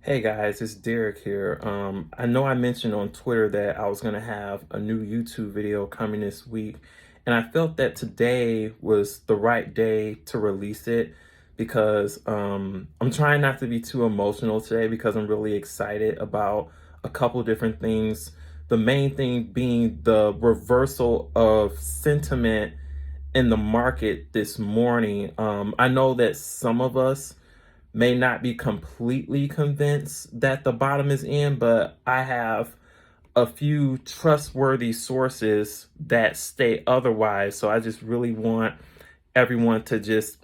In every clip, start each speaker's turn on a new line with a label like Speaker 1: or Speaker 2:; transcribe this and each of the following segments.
Speaker 1: Hey guys, it's Derek here. I know I mentioned on Twitter that I was going to have a new YouTube video coming this week, and I felt that today was the right day to release it because I'm trying not to be too emotional today because I'm really excited about a couple different things. The main thing being the reversal of sentiment in the market this morning. I know that some of us may not be completely convinced that the bottom is in, but I have a few trustworthy sources that state otherwise. So I just really want everyone to just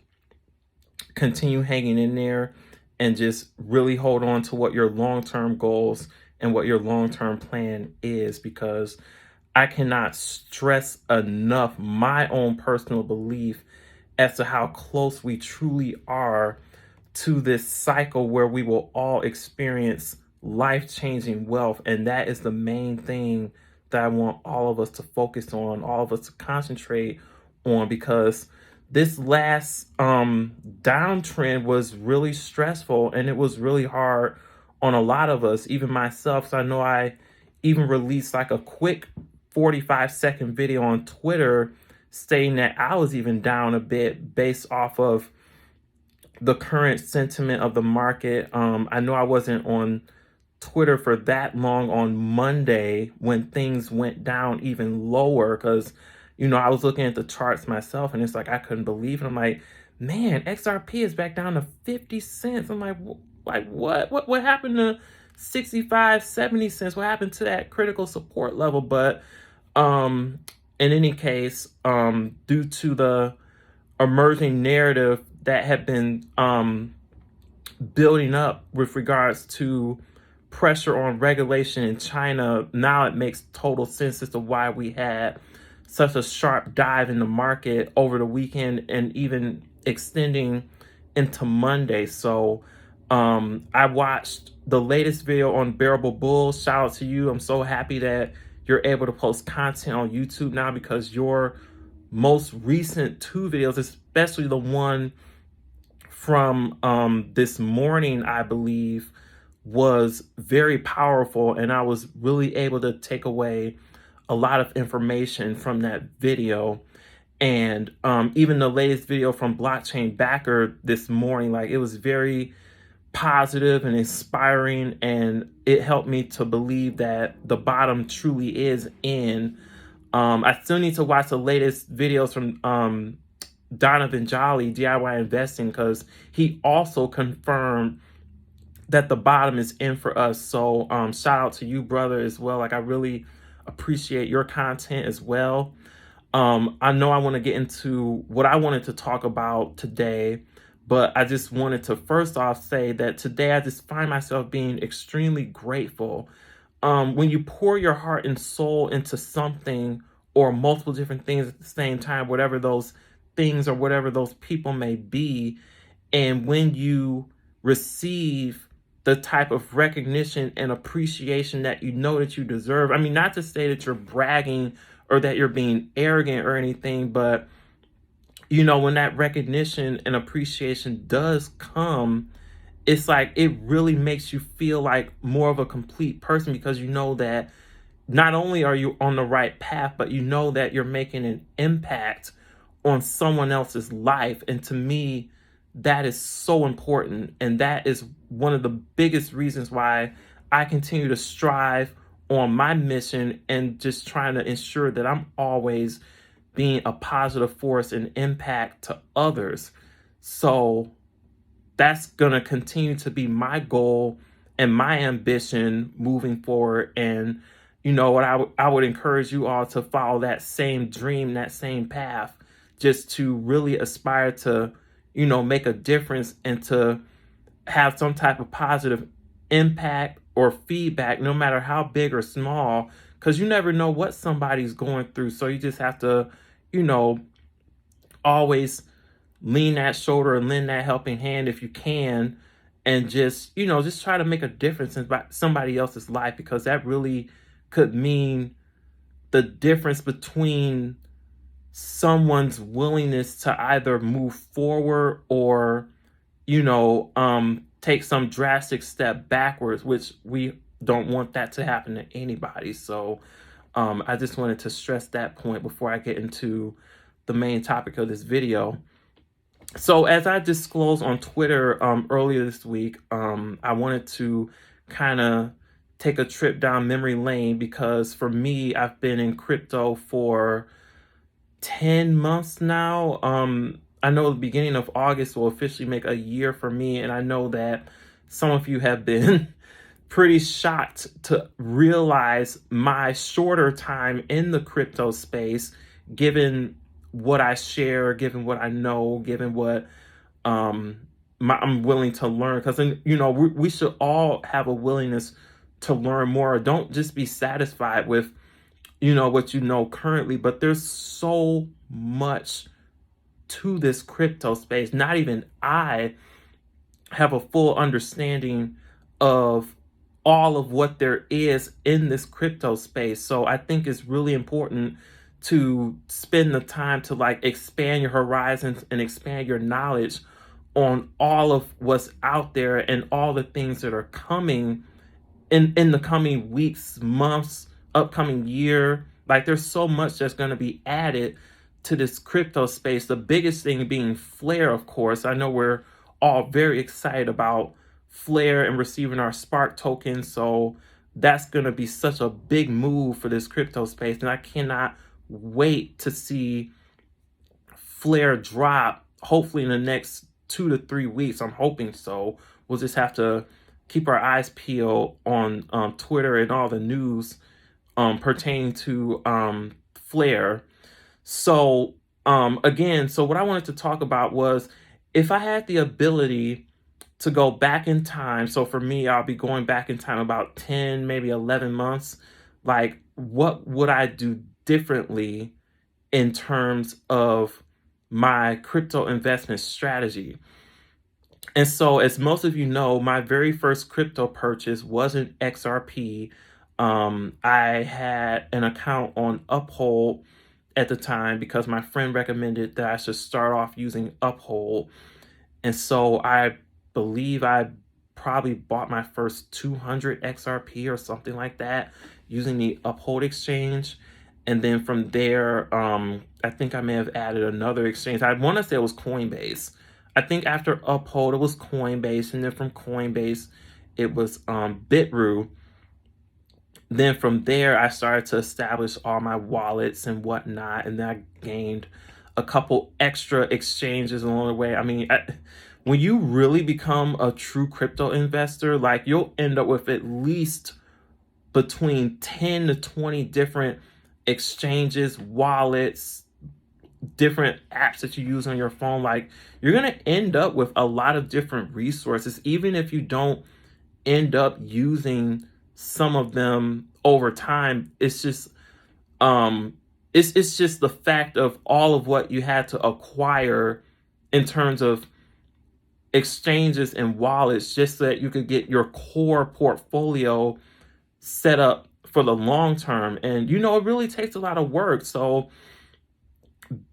Speaker 1: continue hanging in there and just really hold on to what your long-term goals and what your long-term plan is, because I cannot stress enough my own personal belief as to how close we truly are to this cycle where we will all experience life-changing wealth. And that is the main thing that I want all of us to focus on, all of us to concentrate on, because this last downtrend was really stressful and it was really hard on a lot of us, even myself. So I know I even released like a quick 45-second video on Twitter stating that I was even down a bit based off of the current sentiment of the market. I know I wasn't on Twitter for that long on Monday when things went down even lower, because I was looking at the charts myself and it's like I couldn't believe it. I'm like, man, XRP is back down to 50 cents. I'm like, what happened to 65, 70 cents? What happened to that critical support level? But in any case, due to the emerging narrative that had been building up with regards to pressure on regulation in China, now it makes total sense as to why we had such a sharp dive in the market over the weekend and even extending into Monday. So I watched the latest video on Bearable Bulls. Shout out to you. I'm so happy that you're able to post content on YouTube now, because your most recent two videos, especially the one from this morning, I believe, was very powerful, and I was really able to take away a lot of information from that video. And even the latest video from Blockchain Backer this morning, like, it was very positive and inspiring, and it helped me to believe that the bottom truly is in. I still need to watch the latest videos from Donovan Jolly, DIY Investing, because he also confirmed that the bottom is in for us. So shout out to you, brother, as well. Like, I really appreciate your content as well. I know I want to get into what I wanted to talk about today, but I just wanted to first off say that today I just find myself being extremely grateful. When you pour your heart and soul into something or multiple different things at the same time, whatever those things or whatever those people may be, and when you receive the type of recognition and appreciation that you know that you deserve. I mean, not to say that you're bragging or that you're being arrogant or anything, but when that recognition and appreciation does come, it's like it really makes you feel like more of a complete person, because you know that not only are you on the right path, but you know that you're making an impact on someone else's life. And to me, that is so important. And that is one of the biggest reasons why I continue to strive on my mission and just trying to ensure that I'm always being a positive force and impact to others. So that's going to continue to be my goal and my ambition moving forward. And what I would encourage you all to follow that same dream, that same path, just to really aspire to, make a difference and to have some type of positive impact or feedback, no matter how big or small, because you never know what somebody's going through. So you just have to, always lean that shoulder and lend that helping hand if you can, and just try to make a difference in somebody else's life, because that really could mean the difference between someone's willingness to either move forward or take some drastic step backwards, which we don't want that to happen to anybody. So I just wanted to stress that point before I get into the main topic of this video. So as I disclosed on Twitter earlier this week, I wanted to kind of take a trip down memory lane because for me, I've been in crypto for 10 months now. I know the beginning of August will officially make a year for me, and I know that some of you have been pretty shocked to realize my shorter time in the crypto space, given what I share, given what I know, given what I'm willing to learn. Because we should all have a willingness to learn more. Don't just be satisfied with what you know currently, but there's so much to this crypto space. Not even I have a full understanding of all of what there is in this crypto space. So I think it's really important to spend the time to like expand your horizons and expand your knowledge on all of what's out there and all the things that are coming in the coming weeks, months, upcoming year. Like there's so much that's going to be added to this crypto space. The biggest thing being Flare, of course. I know we're all very excited about Flare and receiving our Spark token. So that's going to be such a big move for this crypto space. And I cannot wait to see Flare drop, hopefully in the next 2 to 3 weeks. I'm hoping so. We'll just have to keep our eyes peeled on Twitter and all the news pertaining to Flare. So again, so what I wanted to talk about was if I had the ability to go back in time. So for me, I'll be going back in time about 10, maybe 11 months. Like, what would I do differently in terms of my crypto investment strategy? And so, as most of you know, my very first crypto purchase wasn't XRP. I had an account on Uphold at the time because my friend recommended that I should start off using Uphold. And so I believe I probably bought my first 200 XRP or something like that using the Uphold exchange. And then from there, I think I may have added another exchange. I want to say it was Coinbase. I think after Uphold, it was Coinbase. And then from Coinbase, it was Bitrue. Then from there, I started to establish all my wallets and whatnot. And then I gained a couple extra exchanges along the way. I mean, when you really become a true crypto investor, like you'll end up with at least between 10 to 20 different exchanges, wallets, different apps that you use on your phone. Like you're going to end up with a lot of different resources, even if you don't end up using some of them over time. It's just it's just the fact of all of what you had to acquire in terms of exchanges and wallets just so that you could get your core portfolio set up for the long term. And it really takes a lot of work. So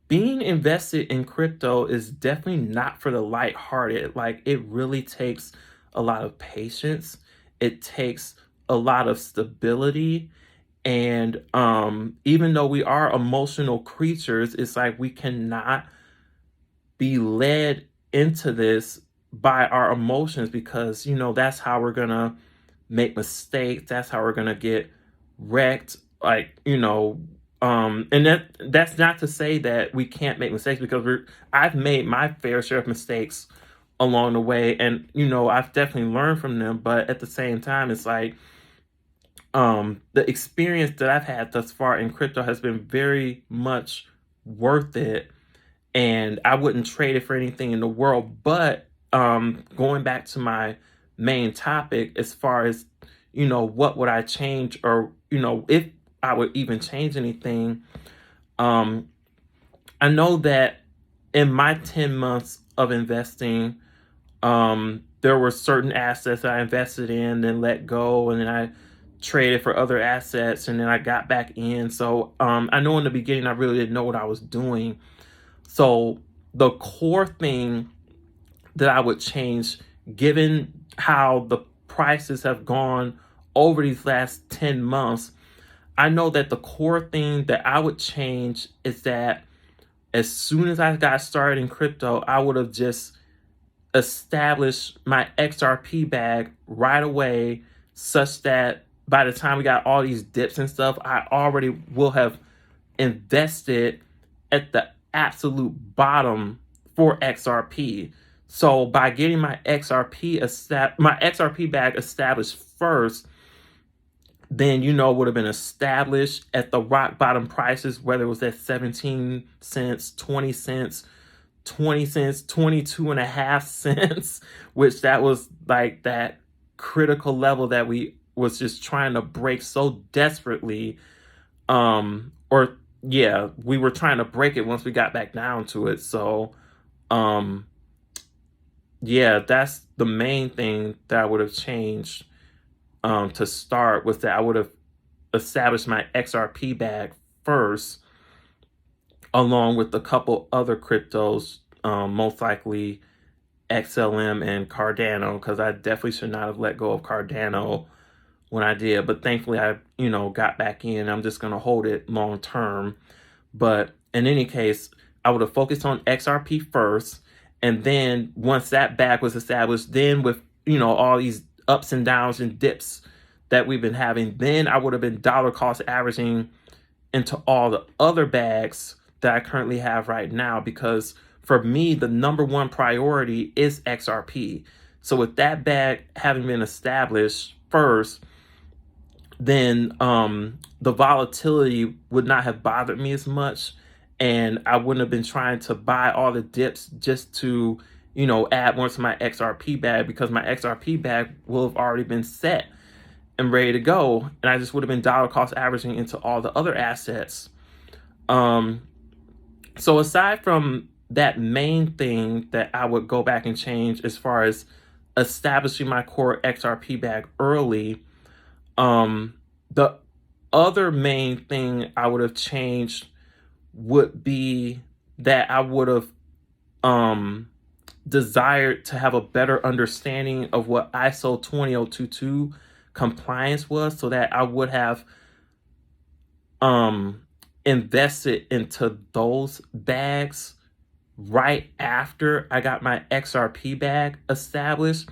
Speaker 1: being invested in crypto is definitely not for the lighthearted. Like it really takes a lot of patience. It takes a lot of stability. And even though we are emotional creatures, it's like we cannot be led into this by our emotions because, that's how we're going to make mistakes. That's how we're going to get wrecked. Like, and that's not to say that we can't make mistakes because I've made my fair share of mistakes along the way. And, I've definitely learned from them. But at the same time, it's like the experience that I've had thus far in crypto has been very much worth it. And I wouldn't trade it for anything in the world. But going back to my main topic, as far as, what would I change or, if I would even change anything, I know that in my 10 months of investing, there were certain assets that I invested in, then let go, and then I traded for other assets, and then I got back in. So I know in the beginning, I really didn't know what I was doing. So the core thing that I would change, given how the prices have gone over these last 10 months, I know that the core thing that I would change is that as soon as I got started in crypto, I would have just established my XRP bag right away, such that by the time we got all these dips and stuff, I already will have invested at the absolute bottom for XRP. So by getting my XRP bag established first, then would have been established at the rock bottom prices, whether it was at 17 cents, 20 cents, 20 cents, 22 and a half cents, which that was like that critical level that we was just trying to break so desperately. Or yeah, we were trying to break it once we got back down to it. So yeah, that's the main thing that I would have changed to start, was that I would have established my XRP bag first, along with a couple other cryptos, most likely XLM and Cardano, because I definitely should not have let go of Cardano when I did. But thankfully, I got back in. I'm just going to hold it long term. But in any case, I would have focused on XRP first. And then once that bag was established, then with, all these ups and downs and dips that we've been having, then I would have been dollar cost averaging into all the other bags that I currently have right now, because for me, the number one priority is XRP. So with that bag having been established first, then the volatility would not have bothered me as much, and I wouldn't have been trying to buy all the dips just to, add more to my XRP bag, because my XRP bag will have already been set and ready to go, and I just would have been dollar cost averaging into all the other assets. So aside from that main thing that I would go back and change as far as establishing my core XRP bag early, the other main thing I would have changed would be that I would have desired to have a better understanding of what ISO 20022 compliance was, so that I would have invested into those bags right after I got my XRP bag established.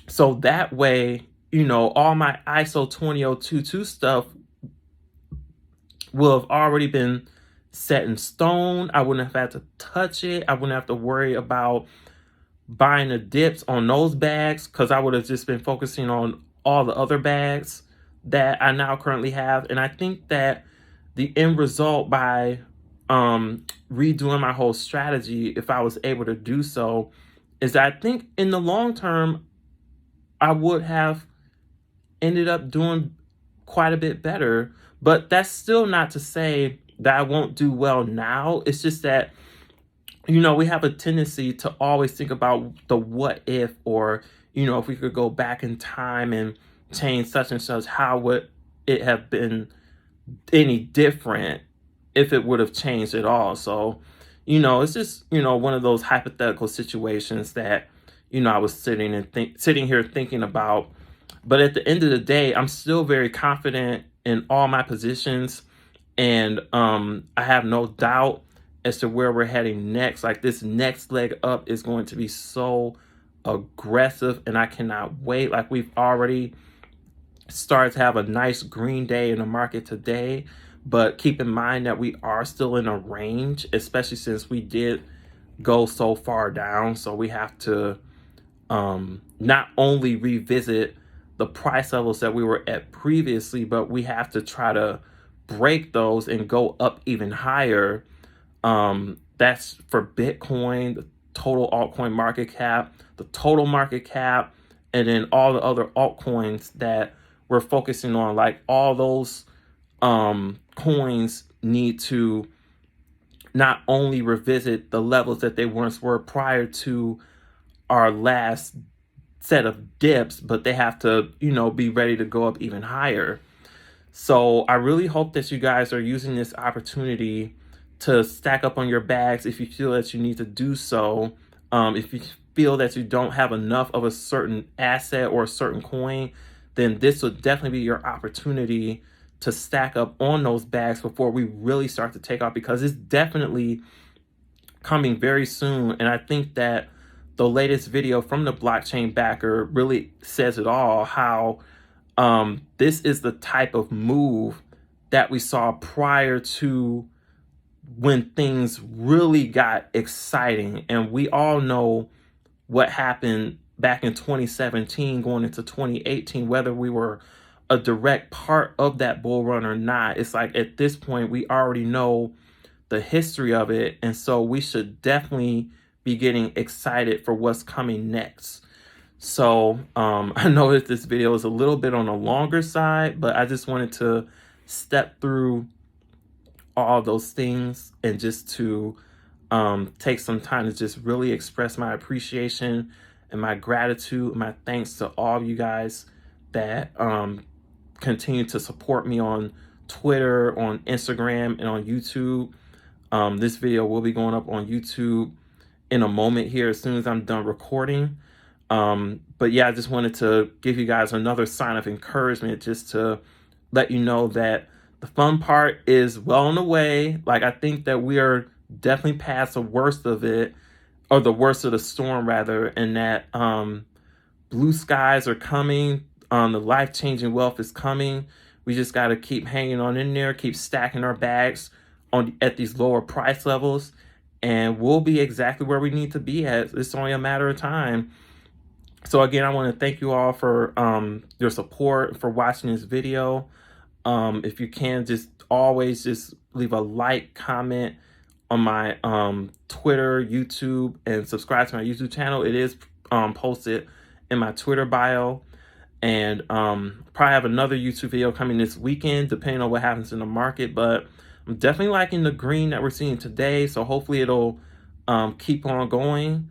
Speaker 1: So that way, all my ISO 20022 stuff will have already been set in stone. I wouldn't have had to touch it. I wouldn't have to worry about buying the dips on those bags, because I would have just been focusing on all the other bags that I now currently have. And I think that the end result, by redoing my whole strategy, if I was able to do so, is that I think in the long term, I would have ended up doing quite a bit better. But that's still not to say that I won't do well now. It's just that, we have a tendency to always think about the what if, or, if we could go back in time and change such and such, how would it have been any different if it would have changed at all. So, it's just, one of those hypothetical situations that, I was sitting here thinking about. But at the end of the day, I'm still very confident in all my positions, and I have no doubt as to where we're heading next. Like, this next leg up is going to be so aggressive, and I cannot wait. Like, we've already started to have a nice green day in the market today, but keep in mind that we are still in a range, especially since we did go so far down. So we have to not only revisit the price levels that we were at previously, but we have to try to break those and go up even higher. That's for Bitcoin, the total altcoin market cap, the total market cap, and then all the other altcoins that we're focusing on. Like, all those coins need to not only revisit the levels that they once were prior to our last set of dips, but they have to, be ready to go up even higher. So I really hope that you guys are using this opportunity to stack up on your bags if you feel that you need to do so. If you feel that you don't have enough of a certain asset or a certain coin, then this would definitely be your opportunity to stack up on those bags before we really start to take off, because it's definitely coming very soon. And I think that the latest video from the blockchain backer really says it all, how this is the type of move that we saw prior to when things really got exciting. And we all know what happened back in 2017 going into 2018, whether we were a direct part of that bull run or not. It's like at this point, we already know the history of it. And so we should definitely be getting excited for what's coming next. So I know that this video is a little bit on the longer side, but I just wanted to step through all those things and just to take some time to just really express my appreciation and my gratitude and my thanks to all of you guys that continue to support me on Twitter, on Instagram, and on YouTube. This video will be going up on YouTube in a moment here as soon as I'm done recording. But yeah, I just wanted to give you guys another sign of encouragement, just to let you know that the fun part is well on the way. Like, I think that we are definitely past the worst of it, or the worst of the storm rather, and that blue skies are coming. The life-changing wealth is coming. We just got to keep hanging on in there, keep stacking our bags at these lower price levels, and we'll be exactly where we need to be at. It's only a matter of time. So again, I want to thank you all for your support, for watching this video. If you can, just always just leave a like, comment on my Twitter, YouTube, and subscribe to my YouTube channel. It is posted in my Twitter bio. And probably have another YouTube video coming this weekend, depending on what happens in the market. But I'm definitely liking the green that we're seeing today. So hopefully it'll keep on going.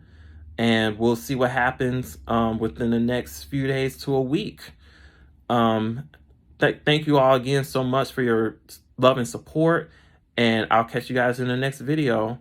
Speaker 1: And we'll see what happens within the next few days to a week. Thank you all again so much for your love and support. And I'll catch you guys in the next video.